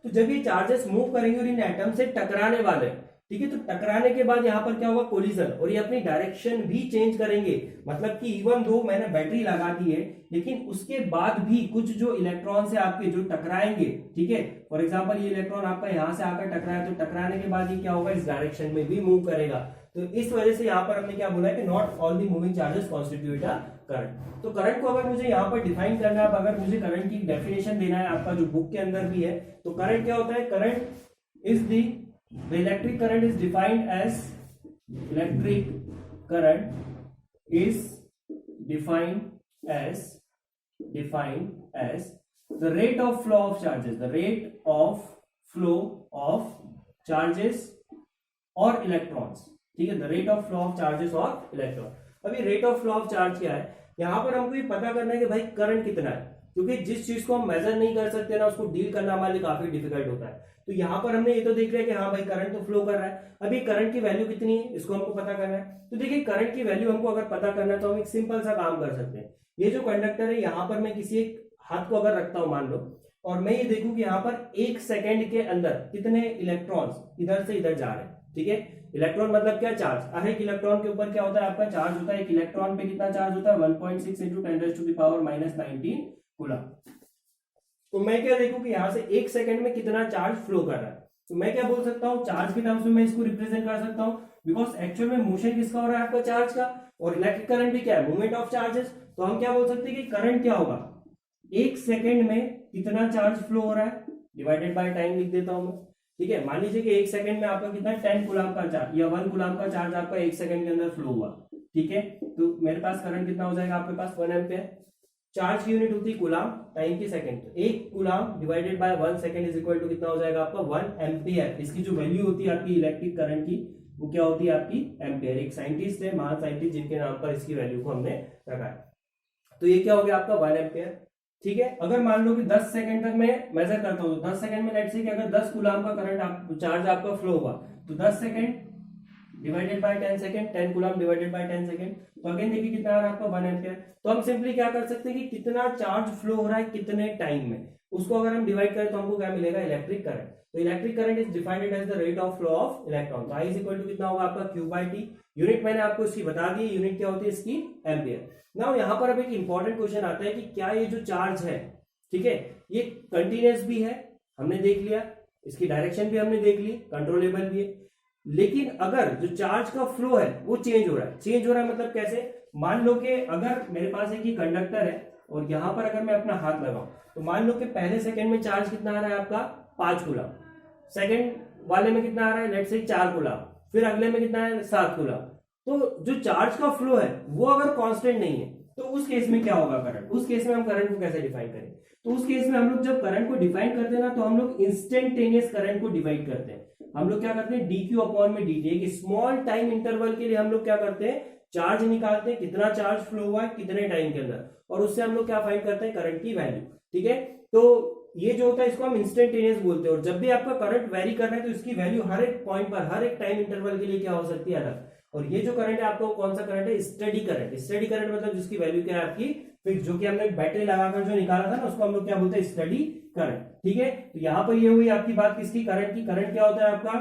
तो जब ये चार्जेस मूव करेंगे और इन एटम से टकराने वाले, ठीक है। तो टकराने के बाद यहाँ पर क्या होगा, कोलिजन, और ये अपनी डायरेक्शन भी चेंज करेंगे। मतलब कि इवन दो मैंने बैटरी लगा दी है, लेकिन उसके बाद भी कुछ जो इलेक्ट्रॉन से आपके जो टकराएंगे, ठीक है, फॉर एग्जांपल ये इलेक्ट्रॉन आपका यहाँ से आकर टकराया, तो टकराने के बाद ये क्या होगा, इस डायरेक्शन में भी मूव करेगा। तो इस वजह से यहाँ पर हमने क्या बोला है कि not all the moving charges constitute a current. तो करंट को अगर मुझे यहाँ पर डिफाइन करना है, अगर मुझे करंट की डेफिनेशन देना है, आपका जो बुक के अंदर भी है, तो करंट क्या होता है, current is the electric current is defined as electric current is defined as the rate of flow of charges, the rate of flow of charges or electrons, ठीक है, the rate of flow of charges or electron। अभी rate of flow of charge क्या है, यहां पर हमको ये पता करना है कि भाई करंट कितना है, क्योंकि जिस चीज को हम मेजर नहीं कर सकते ना, उसको डील करना हमारे लिए काफी डिफिकल्ट होता है। तो यहाँ पर हमने ये तो देख लिया कि हाँ भाई करंट तो फ्लो कर रहा है, अभी करंट की वैल्यू कितनी है इसको हमको पता करना है। तो देखिए करंट की वैल्यू हमको अगर पता करना है तो हम एक सिंपल सा काम कर सकते हैं। ये जो कंडक्टर है, यहाँ पर मैं किसी एक हाथ को अगर रखता हूं मान लो, और मैं ये देखूं कि यहाँ पर 1 सेकेंड के अंदर कितने इलेक्ट्रॉन्स इधर से इधर जा रहे हैं, ठीक है। इलेक्ट्रॉन मतलब क्या, चार्ज। हर एक इलेक्ट्रॉन के ऊपर क्या होता है, आपका चार्ज होता है। एक इलेक्ट्रॉन पे कितना चार्ज होता है, 1.6 × 10⁻⁻19 कूलम। तो मैं क्या देखूं कि यहां से 1 सेकंड में कितना चार्ज फ्लो कर रहा है। तो मैं क्या बोल सकता हूं, चार्ज के टर्म्स में मैं इसको रिप्रेजेंट कर सकता हूं, बिकॉज एक्चुअल में मोशन किसका हो रहा है, आपका चार्ज का, और इलेक्ट्रिक करंट भी क्या है, मूवमेंट ऑफ चार्जेस। तो हम क्या बोल सकते हैं कि करंट क्या होगा, 1 सेकंड में कितना चार्ज फ्लो हो रहा है डिवाइडेड बाय टाइम लिख देता हूं मैं, ठीक है। मान लीजिए कि 1 सेकंड में आपका कितना 10 कूलम का चार्ज या 1 कूलम का चार्ज आपका 1 सेकंड के अंदर फ्लो हुआ, ठीक है। तो मेरे पास करंट कितना हो जाएगा, आपके पास 1 एम्पियर। चार्ज की यूनिट होती है कूलम, टाइम की सेकंड, तो 1 coulomb divided by 1 second is equal to कितना हो जाएगा आपका 1 एम्पियर। इसकी जो वैल्यू होती है आपकी इलेक्ट्रिक करंट की, वो क्या होती है आपकी एम्पियर। एक साइंटिस्ट है, महान साइंटिस्ट, जिनके नाम पर इसकी वैल्यू को हमने रखा है। तो ये क्या हो गया आपका 1 एम्पियर, ठीक है। अगर मान लो कि 10 सेकंड तक मैं मेजर करता हूं, तो 10 सेकंड में लेट्स से कि अगर 10 कूलम का करंट चार्ज आपका फ्लो हुआ, तो 10 second divided by 10 second, 10 coulomb divided bye 10 second, तो अगेन देखिए कितना आ रहा है आपका 1 एम्पियर। तो हम सिंपली क्या कर सकते हैं कि कितना चार्ज फ्लो हो रहा है कितने टाइम में, उसको अगर हम डिवाइड करें तो हमको क्या मिलेगा, इलेक्ट्रिक करंट। तो electric current is defined as the rate of flow of electron. तो आई इज इक्वल टू कितना होगा आपका Q/T। यूनिट मैंने आपको इसकी बता दी, यूनिट क्या होती है इसकी, एम्पियर। नाउ यहाँ पर अब एक इंपॉर्टेंट क्वेश्चन आता है कि क्या ये जो चार्ज है, ठीक है, ये कंटिन्यूअस भी है, हमने देख लिया, इसकी डायरेक्शन भी हमने देख ली, कंट्रोलेबल भी है, लेकिन अगर जो चार्ज का फ्लो है वो चेंज हो रहा है। चेंज हो रहा है मतलब कैसे, मान लो कि अगर मेरे पास एक ही कंडक्टर है और यहां पर अगर मैं अपना हाथ लगाऊं, तो मान लो कि पहले सेकंड में चार्ज कितना आ रहा है आपका 5 कूलम, सेकंड वाले में कितना आ रहा है लेट्स से 4 कूलम, फिर अगले में कितना है 7 कूलम। तो जो चार्ज का फ्लो है वो अगर कांस्टेंट नहीं है, तो उस केस में क्या होगा करंट, उस केस में हम करंट को कैसे डिफाइन करें। तो उस केस में हम लोग जब करंट को डिफाइन करते हैं ना, तो हम लोग इंस्टेंटेनियस करंट को डिवाइड करते हैं। हम लोग क्या करते हैं, dQ/dt, एक स्मॉल टाइम इंटरवल के लिए हम लोग क्या करते हैं, चार्ज निकालते हैं, कितना चार्ज फ्लो हुआ है कितने टाइम के अंदर, और उससे हम लोग क्या फाइंड करते हैं, करंट की वैल्यू, ठीक है। तो ये जो होता है इसको हम इंस्टेंटेनियस बोलते हैं। और जब भी आपका करंट वेरी कर रहा है तो इसकी वैल्यू हर एक पॉइंट पर, हर एक टाइम इंटरवल के लिए क्या हो सकती है, अलग। और ये जो करंट है आपको कौन सा करंट है, स्टडी करंट। स्टडी करंट मतलब जिसकी वैल्यू क्या है आपकी फिक्स, जो कि हमने बैटरी लगाकर जो निकाला था ना, उसको हम लोग क्या बोलते हैं, स्टडी करंट, ठीक है। तो यहाँ पर ये हुई आपकी बात किसकी, करंट की। करंट क्या होता है आपका,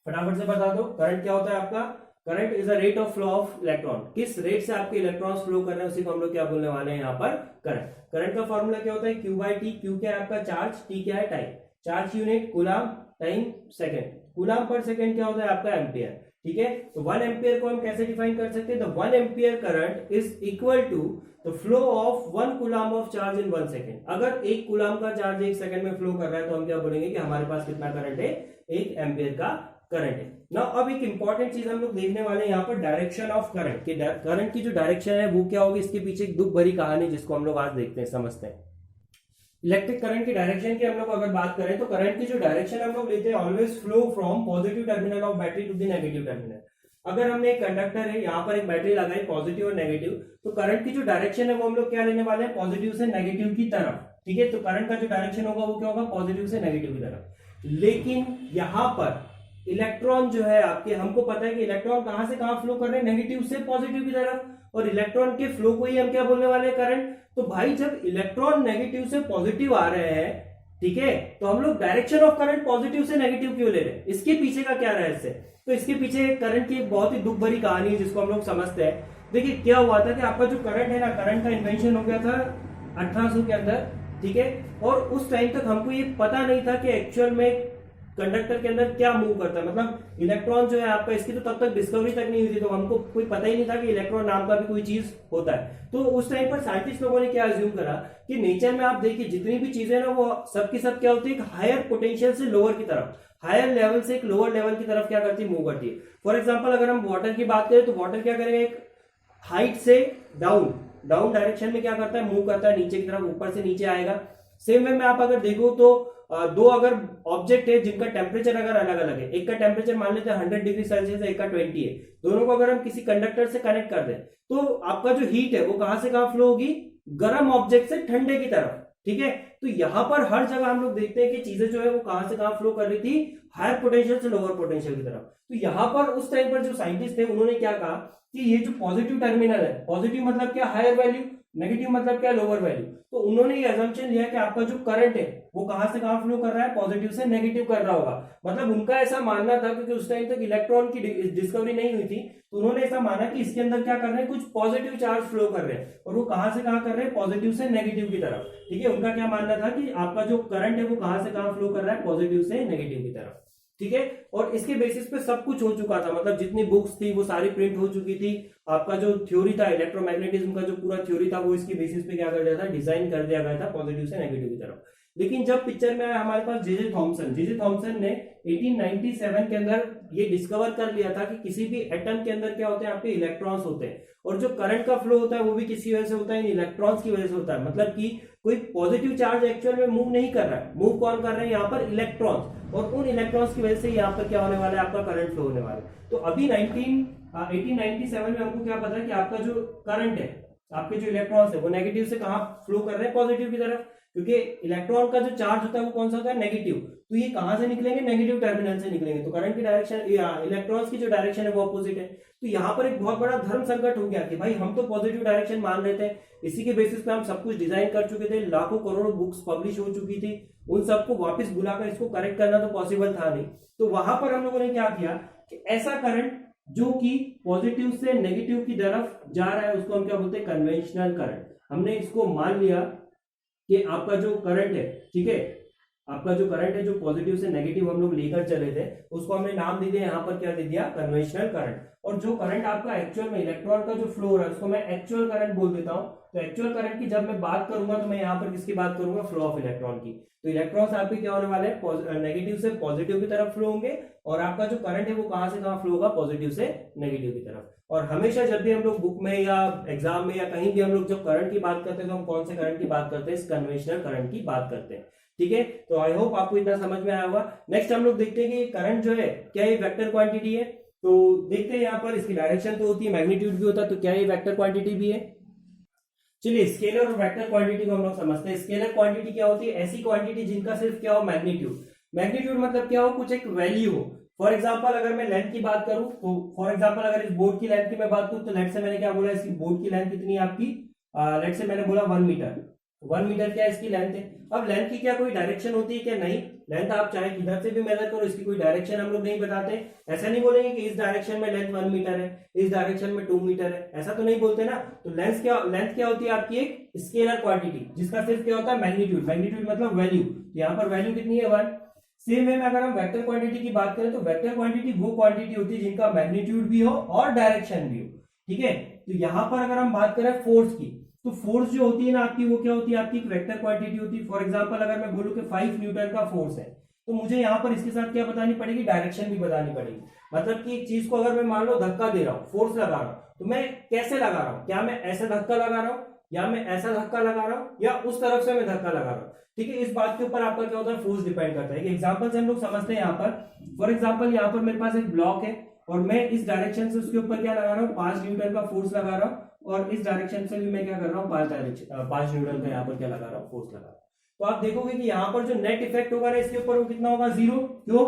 फटाफट से बता दो, करंट क्या होता है आपका, current is the rate of flow of electron. किस रेट से आपके इलेक्ट्रॉन्स फ्लो कर रहे हैं उसी को हम लोग क्या बोलने वाले हैं यहाँ पर, करंट। करंट का फॉर्मूला क्या होता है, Q/T। Q क्या है आपका चार्ज, T क्या है time. Charge unit coulomb, time second, coulomb per second क्या होता है आपका एम्पियर, ठीक है। तो 1 एम्पियर को हम कैसे डिफाइन कर सकते हैं, the 1 ampere current is equal to the flow of 1 coulomb of charge in 1 second. अगर 1 कूलम का चार्ज 1 सेकंड में फ्लो कर रहा है तो हम क्या बोलेंगे कि हमारे पास कितना करंट है, 1 एम्पियर का करंट है। ना अब एक इंपॉर्टेंट चीज हम लोग देखने वाले हैं यहाँ पर, डायरेक्शन ऑफ करंट। कि करंट की जो डायरेक्शन है वो क्या होगी, इसके पीछे एक दुख भरी कहानी जिसको हम लोग आज देखते हैं, समझते हैं। इलेक्ट्रिक करंट की डायरेक्शन की हम लोग अगर बात करें तो करंट की जो डायरेक्शन हम लोग लेते हैं, always flow from positive terminal of battery to the negative terminal. अगर हमने एक कंडक्टर है, यहाँ पर एक बैटरी लगाई पॉजिटिव और नेगेटिव, तो करंट की जो डायरेक्शन है वो हम लोग क्या लेने वाले हैं, पॉजिटिव से नेगेटिव की तरफ, ठीक है। तो करंट का जो डायरेक्शन होगा वो क्या होगा, पॉजिटिव से नेगेटिव की तरफ। लेकिन यहाँ पर इलेक्ट्रॉन जो है आपके, हमको पता है कि इलेक्ट्रॉन कहां से कहां फ्लो कर रहे हैं, नेगेटिव से पॉजिटिव की तरफ, और इलेक्ट्रॉन के फ्लो को ही हम क्या बोलने वाले हैं, करंट। तो भाई जब इलेक्ट्रॉन नेगेटिव से पॉजिटिव आ रहे हैं ठीक है, तो हम लोग डायरेक्शन ऑफ करंट पॉजिटिव से नेगेटिव क्यों ले रहे हैं, इसके पीछे का क्या रहस्य है? तो इसके पीछे करंट की एक बहुत ही दुख भरी कहानी है जिसको हम लोग समझते हैं। देखिए क्या हुआ था कि आपका जो करंट है ना, करंट का इन्वेंशन हो गया था 1800 के अंदर, ठीक है, और उस टाइम तक हमको ये पता नहीं था कि एक्चुअल में कंडक्टर के अंदर क्या मूव करता है, मतलब इलेक्ट्रॉन जो है आपका, इसकी तो तब तक डिस्कवरी तक नहीं हुई थी, तो हमको कोई पता ही नहीं था कि इलेक्ट्रॉन नाम का भी कोई चीज होता है। तो उस टाइम पर साइंटिस्ट लोगों ने क्या अज्यूम करा कि नेचर में आप देखिए जितनी भी चीजें ना वो सब की सब क्या होती है, हायर पोटेंशियल से लोअर की तरफ, हायर लेवल से एक लोअर लेवल की तरफ क्या करती है, मूव करती है। फॉर एग्जाम्पल अगर हम वाटर की बात करें तो वाटर क्या करेगा, एक हाइट से डाउन डाउन डायरेक्शन में क्या करता है, मूव करता है नीचे की तरफ, ऊपर से नीचे आएगा। सेम वे में आप अगर देखो तो दो अगर ऑब्जेक्ट है जिनका टेम्परेचर अगर अलग अलग है, एक का टेम्परेचर मान लेते हैं 100 डिग्री सेल्सियस है, एक का 20 है, दोनों को अगर हम किसी कंडक्टर से कनेक्ट कर दें तो आपका जो हीट है वो कहां से कहां फ्लो होगी, गर्म ऑब्जेक्ट से ठंडे की तरफ, ठीक है। तो यहां पर हर जगह हम लोग देखते हैं कि चीजें जो है वो कहां से कहां फ्लो कर रही थी, हायर पोटेंशियल से लोअर पोटेंशियल की तरफ। तो यहां पर उस टाइम पर जो साइंटिस्ट थे उन्होंने क्या कहा कि ये जो पॉजिटिव टर्मिनल है, पॉजिटिव मतलब क्या, हायर वैल्यू, नेगेटिव मतलब क्या, लोअर वैल्यू। तो उन्होंने ये असम्पशन लिया कि आपका जो करंट है वो कहां से कहां फ्लो कर रहा है, पॉजिटिव से नेगेटिव कर रहा होगा। मतलब उनका ऐसा मानना था, क्योंकि उस टाइम तक इलेक्ट्रॉन की डिस्कवरी नहीं हुई थी, तो उन्होंने ऐसा माना कि इसके अंदर क्या कर रहे हैं, कुछ पॉजिटिव चार्ज फ्लो कर रहे हैं, और वो कहां से कहां कर रहे हैं, पॉजिटिव से नेगेटिव की तरफ, ठीक है। उनका क्या मानना था कि आपका जो करंट है वो कहां से कहां फ्लो कर रहा है, पॉजिटिव से नेगेटिव की तरफ, ठीक है। और इसके बेसिस पे सब कुछ हो चुका था, मतलब जितनी बुक्स थी वो सारी प्रिंट हो चुकी थी। आपका जो थ्योरी था इलेक्ट्रोमैग्नेटिज्म का, जो पूरा थ्योरी था वो इसके बेसिस पे क्या कर दिया था, डिजाइन कर दिया गया था पॉजिटिव से नेगेटिव की तरफ। लेकिन जब पिक्चर में आया हमारे पास जे जे थॉमसन ने 1897 के अंदर ये डिस्कवर कर लिया था कि किसी भी एटम के अंदर क्या होते हैं, आपके इलेक्ट्रॉन्स होते हैं, और जो करंट का फ्लो होता है वो भी किसी वजह से होता है, इलेक्ट्रॉन्स की वजह से होता है। मतलब कि कोई पॉजिटिव चार्ज एक्चुअल में मूव नहीं कर रहा है, मूव कौन कर रहे हैं, यहाँ पर इलेक्ट्रॉन्स, और उन इलेक्ट्रॉन्स की वजह से यहाँ पर क्या होने वाला है, आपका करंट फ्लो होने वाला है। तो अभी 1897 में हमको क्या पता है कि आपका जो करंट है, आपके जो इलेक्ट्रॉन्स है वो नेगेटिव से कहां फ्लो कर रहे हैं, पॉजिटिव की तरफ, क्योंकि इलेक्ट्रॉन का जो चार्ज होता है वो कौन सा होता है, नेगेटिव। तो ये कहां से निकलेंगे, नेगेटिव टर्मिनल से निकलेंगे। तो करंट की डायरेक्शन, इलेक्ट्रॉन्स की जो डायरेक्शन है वो अपोजिट है। तो यहाँ पर एक बहुत बड़ा धर्म संकट हो गया कि भाई हम तो पॉजिटिव डायरेक्शन मान रहे थे, इसी के बेसिस पे हम सब कुछ डिजाइन कर चुके थे, लाखों करोड़ों बुक्स पब्लिश हो चुकी थी, उन सबको वापस बुलाकर इसको करेक्ट करना तो पॉसिबल था नहीं। तो वहां पर हम लोगों ने क्या किया कि ऐसा करंट जो कि पॉजिटिव से नेगेटिव की तरफ जा रहा है उसको हम क्या बोलते हैं, कन्वेंशनल करंट। हमने इसको मान लिया कि आपका जो करंट है, ठीक है, आपका जो करंट है जो पॉजिटिव से नेगेटिव हम लोग लेकर चले थे, उसको हमने नाम दे दिया, यहाँ पर क्या दे दिया, कन्वेंशनल करंट। और जो करंट आपका एक्चुअल में इलेक्ट्रॉन का जो फ्लो हो रहा है उसको मैं एक्चुअल करंट बोल देता हूँ। तो एक्चुअल करंट की जब मैं बात करूंगा तो मैं यहाँ पर किसकी बात करूंगा, फ्लो ऑफ इलेक्ट्रॉन की। तो इलेक्ट्रॉन्स आपके क्या होने वाले हैं, नेगेटिव से पॉजिटिव की तरफ फ्लो होंगे, और आपका जो करंट है वो कहां से कहां फ्लो होगा, पॉजिटिव से नेगेटिव की तरफ। और हमेशा जब भी हम लोग बुक में या एग्जाम में या कहीं भी हम लोग जब करंट की बात करते हैं तो हम कौन से करंट की बात करते हैं, इस कन्वेंशनल करंट की बात करते हैं, ठीक है। तो आई होप आपको इतना समझ में आया होगा। नेक्स्ट हम लोग देखते हैं कि करंट जो है क्या ये वेक्टर क्वांटिटी है। तो देखते हैं यहाँ पर इसकी डायरेक्शन तो होती है, मैग्नीट्यूड भी होता है, तो क्या ये वेक्टर क्वांटिटी भी है। चलिए स्केलर और वेक्टर क्वांटिटी को हम लोग समझते हैं। स्केलर क्वांटिटी क्या होती है, ऐसी क्वांटिटी जिनका सिर्फ क्या हो, मैग्नीट्यूड। मैग्नीट्यूड मतलब क्या हो, कुछ एक वैल्यू हो। फॉर एग्जाम्पल अगर मैं लेंथ की बात करूं तो फॉर एग्जाम्पल अगर इस बोर्ड की लेंथ की मैं बात करूं तो लेट से मैंने क्या बोला, इसकी बोर्ड की लेंथ कितनी है आपकी, लेट से मैंने बोला 1 मीटर। 1 मीटर क्या इसकी लेंथ है। अब लेंथ की क्या कोई डायरेक्शन होती है क्या, नहीं। लेंथ आप चाहे किधर से भी मेजर करो, इसकी कोई डायरेक्शन हम लोग नहीं बताते। ऐसा नहीं बोलेंगे कि इस डायरेक्शन में लेंथ 1 मीटर है, इस डायरेक्शन में 2 मीटर है, ऐसा तो नहीं बोलते ना। तो लेंथ क्या होती है आपकी, एक स्केलर क्वांटिटी जिसका सिर्फ क्या होता है, मैग्नीट्यूड। मैग्नीट्यूड मतलब वैल्यू, यहाँ पर वैल्यू कितनी है, 1। सेम वे में अगर हम वेक्टर क्वांटिटी की बात करें तो वेक्टर क्वांटिटी वो क्वांटिटी होती है जिनका मैग्नीट्यूड भी हो और डायरेक्शन भी हो, ठीक है। तो यहां पर अगर हम बात करें फोर्स की, तो फोर्स जो होती है ना आपकी, वो क्या होती है, आपकी एक वेक्टर क्वांटिटी होती है। फॉर एग्जांपल अगर मैं बोलूं कि 5 न्यूटन का फोर्स है, तो मुझे यहाँ पर इसके साथ क्या बतानी पड़ेगी, डायरेक्शन भी बतानी पड़ेगी। मतलब कि एक चीज को अगर मैं मान लो धक्का दे रहा हूँ, फोर्स लगा रहा हूँ, तो मैं कैसे लगा रहा हूँ, क्या मैं ऐसा धक्का लगा रहा हूँ, या मैं ऐसा धक्का लगा रहा हूँ, या उस तरफ से मैं धक्का लगा रहा हूँ, ठीक है। इस बात के ऊपर आपका क्या होता है, फोर्स डिपेंड करता है। एक एग्जांपल से हम लोग समझते हैं यहाँ पर। फॉर एग्जांपल यहाँ पर मेरे पास एक ब्लॉक है और मैं इस डायरेक्शन से उसके ऊपर क्या लगा रहा हूँ, 5 न्यूटन का फोर्स लगा रहा हूँ, और इस डायरेक्शन से भी मैं क्या कर रहा हूँ, 5 न्यूटन का यहाँ पर क्या लगा रहा हूँ, फोर्स लगा रहा हूँ। तो आप देखोगे कि यहाँ पर जो नेट इफेक्ट होगा ना इसके ऊपर, वो कितना होगा, 0। क्यों,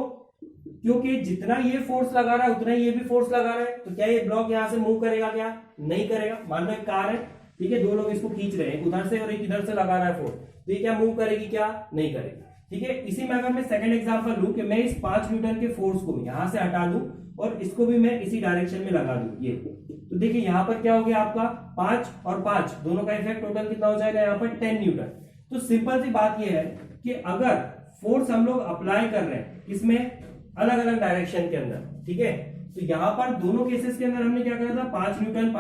क्योंकि जितना ये फोर्स लगा रहा है उतना ही ये भी फोर्स लगा रहा है। तो क्या ये ब्लॉक यहाँ से मूव करेगा, क्या नहीं करेगा। मान लो एक कार है, ठीक है, 2 लोग इसको खींच रहे हैं, एक उधर से और एक इधर से लगा रहा है फोर्स, तो ये क्या मूव करेगी, क्या नहीं करेगी। ठीक है। इसी में अगर मैं सेकंड एग्जांपल लूं कि मैं इस 5 न्यूटन के फोर्स को यहां से हटा दूं और इसको भी मैं इसी डायरेक्शन में लगा दूं, ये तो देखिए यहां पर क्या हो गया आपका 5 और 5 दोनों का इफेक्ट टोटल कितना हो जाएगा यहाँ पर 10 न्यूटन। तो सिंपल सी बात ये है कि अगर फोर्स हम लोग अप्लाई कर रहे हैं इसमें अलग अलग डायरेक्शन के अंदर, ठीक है, तो यहाँ पर दोनों केसेस के अंदर हमने क्या करा था 5 न्यूटन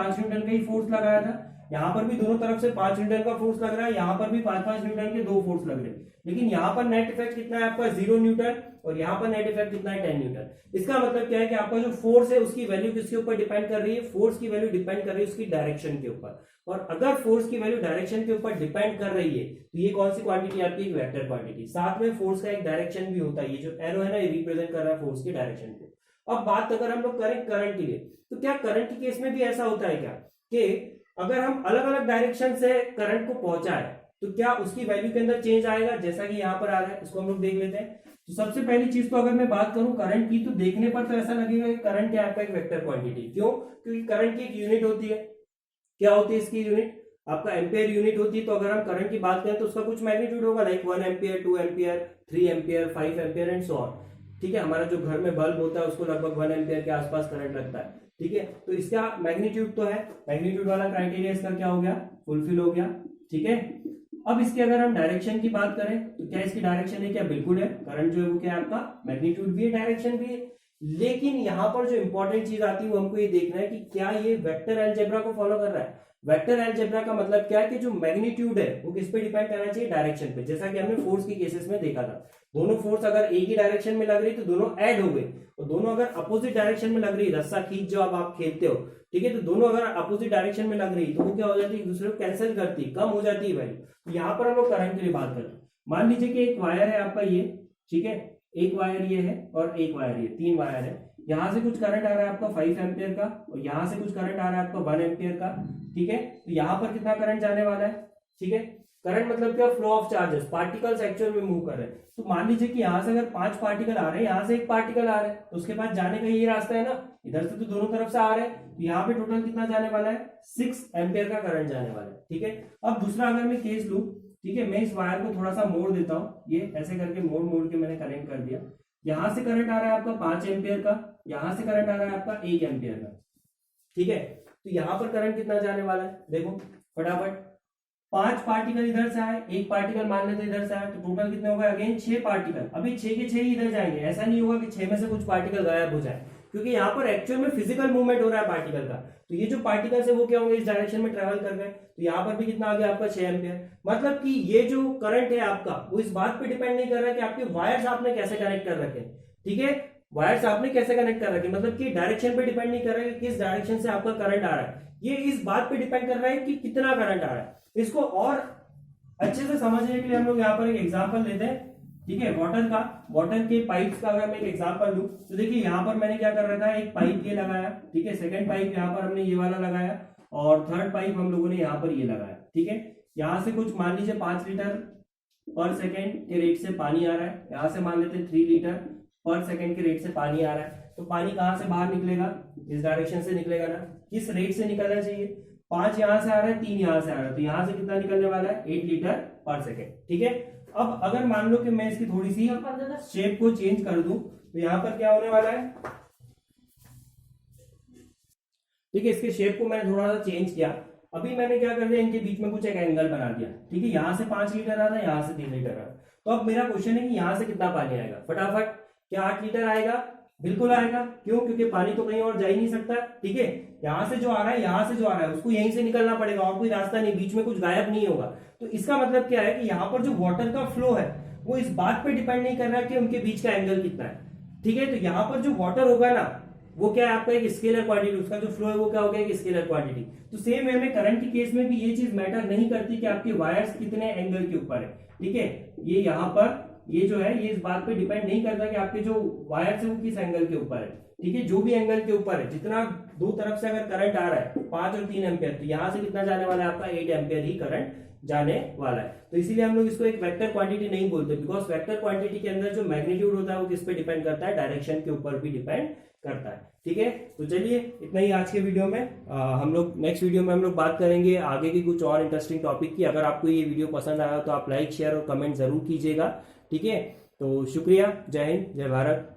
का ही फोर्स लगाया था। यहाँ पर भी दोनों तरफ से 5 न्यूटन का फोर्स लग रहा है, यहाँ पर भी 5-5 न्यूटन के 2 फोर्स लग रहे हैं, लेकिन यहाँ पर नेट इफेक्ट कितना है आपका 0 न्यूटन और यहाँ पर नेट इफेक्ट कितना है 10 न्यूटन। इसका मतलब क्या है कि आपका जो फोर्स है उसकी वैल्यू किसके ऊपर डिपेंड कर रही है, फोर्स की वैल्यू डिपेंड कर रही है उसकी डायरेक्शन के ऊपर। और अगर फोर्स की वैल्यू डायरेक्शन के ऊपर डिपेंड कर रही है तो ये कौन सी क्वांटिटी आपकी, एक वेक्टर क्वांटिटी। साथ में फोर्स का एक डायरेक्शन भी होता है, ये जो एरो है ना ये रिप्रेजेंट कर रहा है फोर्स की डायरेक्शन को। अब बात अगर हम लोग करें करंट के लिए, तो क्या करंट के केस में भी ऐसा होता है क्या कि अगर हम अलग अलग डायरेक्शन से करंट को पहुंचाए तो क्या उसकी वैल्यू के अंदर चेंज आएगा, जैसा कि यहाँ पर आ रहा है, इसको हम लोग देख लेते हैं। तो सबसे पहली चीज तो अगर मैं बात करूं करंट की, तो देखने पर तो ऐसा लगेगा कि करंट क्या आपका एक वेक्टर क्वांटिटी। क्यों? क्योंकि करंट की एक यूनिट होती है, क्या होती है इसकी यूनिट, आपका एम्पियर यूनिट होती है। तो अगर हम करंट की बात करें तो उसका कुछ मैग्नीट्यूड होगा, like 1 ampere, 2 ampere, 3 ampere, 5 ampere and so on. ठीक है, हमारा जो घर में बल्ब होता है उसको लगभग 1 एम्पियर के आसपास करंट लगता है। ठीक है, तो इसका मैग्नीट्यूड तो है, मैग्नीट्यूड वाला क्राइटेरिया इसका क्या हो गया, फुलफिल हो गया। ठीक है, अब इसकी अगर हम डायरेक्शन की बात करें तो क्या इसकी डायरेक्शन है, क्या बिल्कुल है, करंट जो है वो क्या है आपका मैग्नीट्यूड भी है, डायरेक्शन भी है। लेकिन यहां पर जो इंपॉर्टेंट चीज आती है वो हमको ये देखना है कि क्या ये वेक्टर अलजेब्रा को फॉलो कर रहा है। वेक्टर अलजेब्रा का मतलब क्या है कि जो मैग्नीट्यूड है वो किस पे डिपेंड करना चाहिए, डायरेक्शन पे। जैसा कि हमने फोर्स के केसेस में देखा था, दोनों फोर्स अगर एक ही डायरेक्शन में लग रही तो दोनों ऐड हो गए, और दोनों अगर अपोजिट डायरेक्शन में लग रही, रस्सा खींच जो अब आप खेलते हो, ठीक है, तो दोनों अगर अपोजिट डायरेक्शन में लग रही तो वो क्या हो जाती है, एक दूसरे को कैंसिल करती, कम हो जाती है वैल्यू। तो यहाँ पर हम लोग करंट के लिए बात करते हैं। मान लीजिए कि एक वायर है आपका ये, ठीक है, एक वायर ये है और एक वायर ये, 3 वायर है। यहां से कुछ करंट आ रहा है आपका 5 एम्पियर का और यहां से कुछ करंट आ रहा है आपका 1 एम्पियर का। ठीक है, तो यहां पर कितना करंट जाने वाला है, ठीक है, करंट मतलब क्या, flow of charges, particles actual में मूव कर रहे हैं। तो मान लीजिए कि यहां से अगर 5 पार्टिकल आ रहे हैं, यहां से एक पार्टिकल आ रहा है, तो उसके पास जाने का ये रास्ता है ना, इधर से तो दोनों तरफ से आ रहे हैं, तो यहाँ पे टोटल कितना जाने वाला है, 6 एम्पियर का करंट जाने वाला है। ठीक है, अब दूसरा अगर मैं केस लूं, ठीक है, मैं इस वायर को थोड़ा सा मोड़ देता हूँ, ये ऐसे करके मोड़ मोड़ के मैंने कनेक्ट कर दिया। यहां से करंट आ रहा है आपका 5 एम्पियर का, यहां से करंट आ रहा है आपका 1 एम्पियर का। ठीक है, तो यहां पर करंट कितना जाने वाला है, देखो फटाफट, 5 पार्टिकल इधर से आए, एक पार्टिकल मान लेते इधर से आए, तो टोटल कितने हो गए, अगेन 6 पार्टिकल। अभी 6 के 6 ही इधर जाएंगे, ऐसा नहीं होगा कि 6 में से कुछ पार्टिकल गायब हो जाए, क्योंकि यहाँ पर एक्चुअल में फिजिकल मूवमेंट हो रहा है पार्टिकल का। तो ये जो पार्टिकल्स है वो क्या होंगे, इस डायरेक्शन में ट्रेवल कर गए, तो यहाँ पर भी कितना आ गया आपका 6 एम्पियर। मतलब कि ये जो करंट है आपका वो इस बात पे डिपेंड नहीं कर रहा है कि आपके वायर्स आपने कैसे कनेक्ट कर रखे, ठीक है, वायर्स आपने कैसे कनेक्ट कर रखे, मतलब कि डायरेक्शन पे डिपेंड नहीं कर रहा है कि किस डायरेक्शन से आपका करंट आ रहा है, ये इस बात पे डिपेंड कर रहा है कि कितना करंट आ रहा है। इसको और अच्छे से समझने के लिए हम लोग यहाँ पर एक एग्जांपल लेते हैं। ठीक है, वाटर के पाइप्स का अगर मैं एक एग्जांपल लूं तो देखिए यहाँ पर मैंने क्या कर रखा है, एक पाइप ये लगाया, ठीक है, सेकंड पाइप यहाँ पर हमने ये वाला लगाया और थर्ड पाइप हम लोगों ने यहाँ पर ये लगाया। ठीक है, यहाँ से कुछ मान लीजिए 5 लीटर पर सेकेंड के रेट से पानी आ रहा है, यहाँ से मान लेते 3 लीटर पर सेकेंड के रेट से पानी आ रहा है। तो पानी कहाँ से बाहर निकलेगा, इस डायरेक्शन से निकलेगा ना, किस रेट से निकलना चाहिए, 5 यहां से आ रहा है, 3 यहां से आ रहा है, तो यहां से कितना निकलने वाला है, 8 लीटर पर सेकेंड। ठीक है, अब अगर मान लो कि मैं इसकी थोड़ी सी शेप को चेंज कर दूं तो यहां पर क्या होने वाला है, ठीक है, इसके शेप को मैंने थोड़ा सा चेंज किया। अभी मैंने क्या कर दिया, इनके बीच में कुछ एक एंगल बना दिया। ठीक है, यहां से 5 लीटर आ रहा है, यहां से 3 लीटर आ रहा है। तो अब मेरा क्वेश्चन है कि यहां से कितना पानी आएगा, फटाफट, क्या 8 लीटर आएगा, बिल्कुल आएगा। क्यों, क्योंकि पानी तो कहीं और जा ही नहीं सकता। ठीक है, यहां से जो आ रहा है, यहां से जो आ रहा है उसको यहीं से निकलना पड़ेगा, और कोई रास्ता नहीं, बीच में कुछ गायब नहीं होगा। तो इसका मतलब क्या है कि यहाँ पर जो वाटर का फ्लो है वो इस बात पे डिपेंड नहीं कर रहा है कि उनके बीच का एंगल कितना है। ठीक है, तो यहाँ पर जो वाटर होगा ना वो क्या है आपका एक स्केलर क्वांटिटी, उसका जो फ्लो है वो क्या होगा, एक स्केलर क्वांटिटी। तो सेम वे में करंट के केस में भी ये चीज मैटर नहीं करती कि आपके वायर्स कितने एंगल के ऊपर है। ठीक है, ये यहाँ पर ये जो है ये इस बात पे डिपेंड नहीं करता कि आपके जो वायर्स है वो किस एंगल के ऊपर है। ठीक है, जो भी एंगल के ऊपर है, जितना दो तरफ से अगर करंट आ रहा है 5 और 3 एम्पियर, तो यहां से कितना जाने वाला है आपका 8 एम्पियर ही करंट जाने वाला है। तो इसीलिए हम लोग इसको एक वेक्टर क्वांटिटी नहीं बोलते, बिकॉज वेक्टर क्वांटिटी के अंदर जो मैग्नीट्यूड होता है वो किस पे डिपेंड करता है, डायरेक्शन के ऊपर भी डिपेंड करता है। ठीक है, तो चलिए इतना ही आज के वीडियो में। हम लोग नेक्स्ट वीडियो में हम लोग बात करेंगे आगे की कुछ और इंटरेस्टिंग टॉपिक की। अगर आपको ये वीडियो पसंद आया तो आप लाइक, शेयर और कमेंट जरूर कीजिएगा। ठीक है, तो शुक्रिया, जय हिंद, जय भारत।